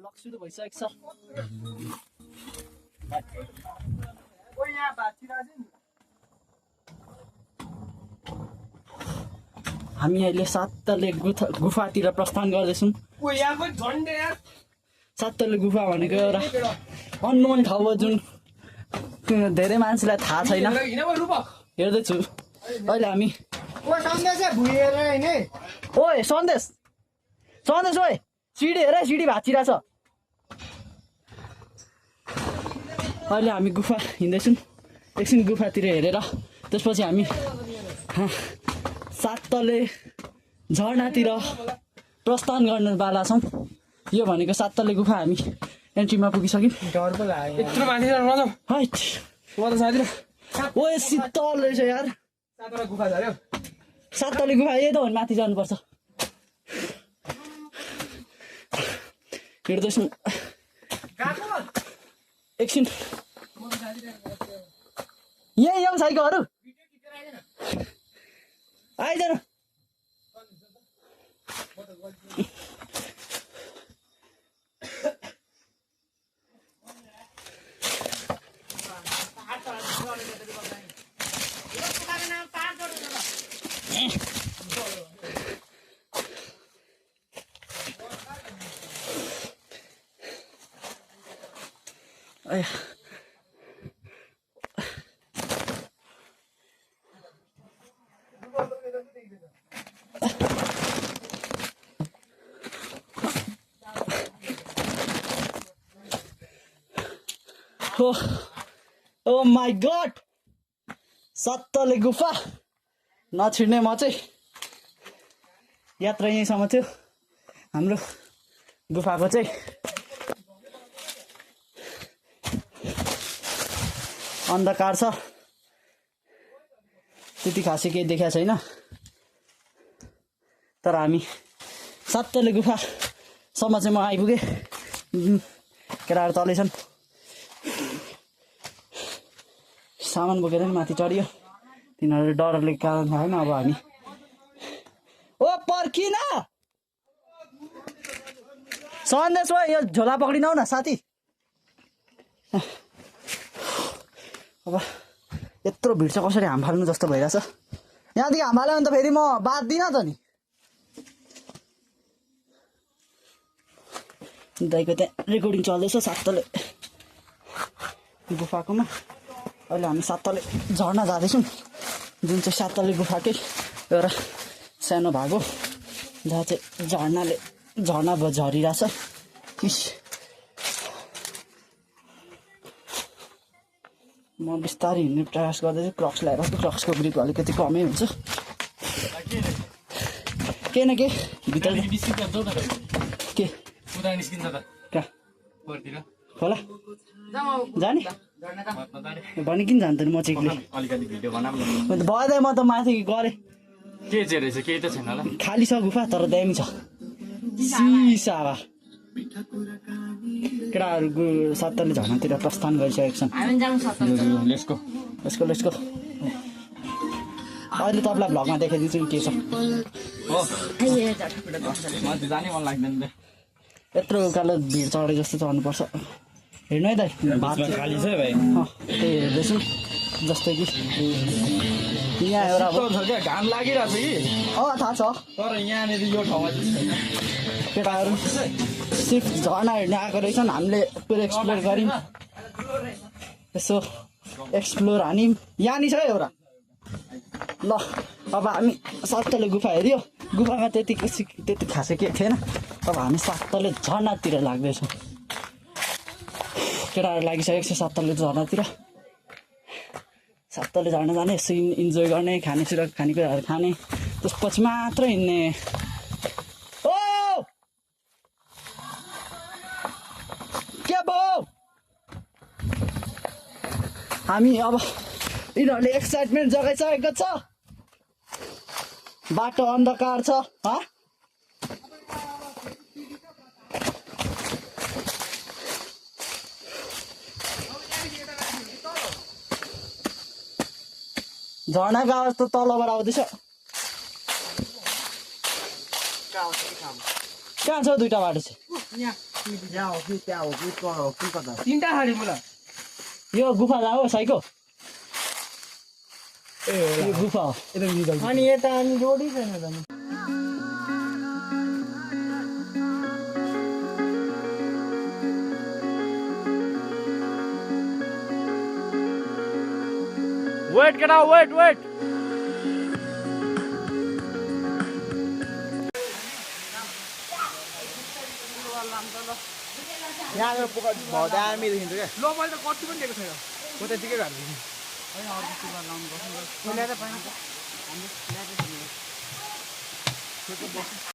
Blog सुरु भइसकेको छ। हामी अहिले सातले गुफातिर प्रस्थान गर्दैछौँ। सातले गुफा भनेको एउटा अननोन ठाउँ हो जुन धेरै मान्छेलाई थाहा छैन। हेर्दैछु अहिले हामी ओए सन्देश सन्देश ओए सिडी हेर सिडी भाँचिरहेछ। अहिले हामी गुफा हिँड्दैछौँ। एकछिन गुफातिर हेरेर त्यसपछि हामी सातले झरनातिर प्रस्थान गर्नेवाला छौँ। यो भनेको सातले गुफा हामी एन्ट्रीमा पुगिसक्यौँ। ओए शीतल रहेछ यार। सातले गुफा यही त हो, माथि जानुपर्छ। हिँड्दैछौँ एकछिन। यही हो साइकलहरू आइज न। ओ माई गॉड, सातले गुफा नछिड्ने। म चाहिँ यात्रा यहीँसम्म थियो। हाम्रो गुफाको चाहिँ अन्धकार छ, त्यति खासै केही देखाएको छैन। तर हामी सातले गुफासम्म चाहिँ म आइपुगेँ। केटाहरू तलै छन्, सामान बोकेर नि माथि चढियो। तिनीहरू डरले कारण होइन। अब हामी ओ पर्खिन सन्देश हो, यो झोला पक्रिनौ न साथी। अब यत्रो भिड छ, कसरी हाम फाल्नु जस्तो भइरहेछ। यहाँदेखि हाम फाल्यो भने त फेरि म बाँच्दिनँ त नि। दाइको त्यहाँ रेकर्डिङ चल्दैछ सातले गुफाकोमा। अहिले हामी सातले झर्ना जाँदैछौँ, जुन चाहिँ सातले गुफाकै एउटा सानो भाग हो, जहाँ चाहिँ झर्ना झरिरहेछ। म बिस्तारै हिँड्ने प्रयास गर्दैछु। क्रक्स ल्याएर क्रक्सको ग्रिप अलिकति कमै हुन्छ। के न के भित्र के खोला जाने भने किन जान्दैन। म चाहिँ भयो म त माथि गएँ। के चाहिँ रहेछ केही त छैन होला। खाली छ गुफा तर दामी छ। सिसा केटाहरू सातले झर्नातिर प्रस्थान गरिसकेको छन्। Let's go. अहिले तपाईँलाई भ्लगमा देखाइदिन्छु नि के छ। जाने मन लाग्दैन। यत्रो उकालो भिड चढे जस्तो चढ्नुपर्छ। हेर्नु है दाइ, खाली छ भाइ। त्यही हेर्दैछु। जस्तै कि यहाँ एउटा घाम लागिरहेछ कि थाहा छ। तर यहाँनिर यो ठाउँमा छैन। केटाहरू सिर्फ झर्ना हेर्ने आएको रहेछन्। हामीले पुरै एक्सप्लोर गऱ्यौँ। यसो एक्सप्लोर हान्यौँ। यहाँनिर छ एउटा। ल अब हामी सातले गुफा हेऱ्यो। गुफामा त्यति खासै के थिएन। अब हामी सातले झर्नातिर लाग्दैछौँ। केटाहरू लागिसकेको छ सातले झर्नातिर। सातले झर्ना जाने, यसो इन्जोय गर्ने, खानेकुराहरू खाने, त्यसपछि मात्र हिँड्ने। ओ के भयो हामी अब यिनीहरूले एक्साइटमेन्ट जगाइसकेको छ। बाटो अन्धकार छ। झर्नाको आवाज त तलबाट आउँदैछ। कहाँ छ दुईटा बाटो चाहिँ? यहाँ हो कि त्यहाँ हो कि तल हो कि कता तिनटा खाली मलाई यो गुफा जाऊ साइको यो गुफा हो अनि यता अनि रोडै छैन त नि वेट केटा वेट वेट यहाँ भौदा आर्मी देखिन्छ क्या लो मैले त कति पनि दिएको छैन म त यतिकै घरमा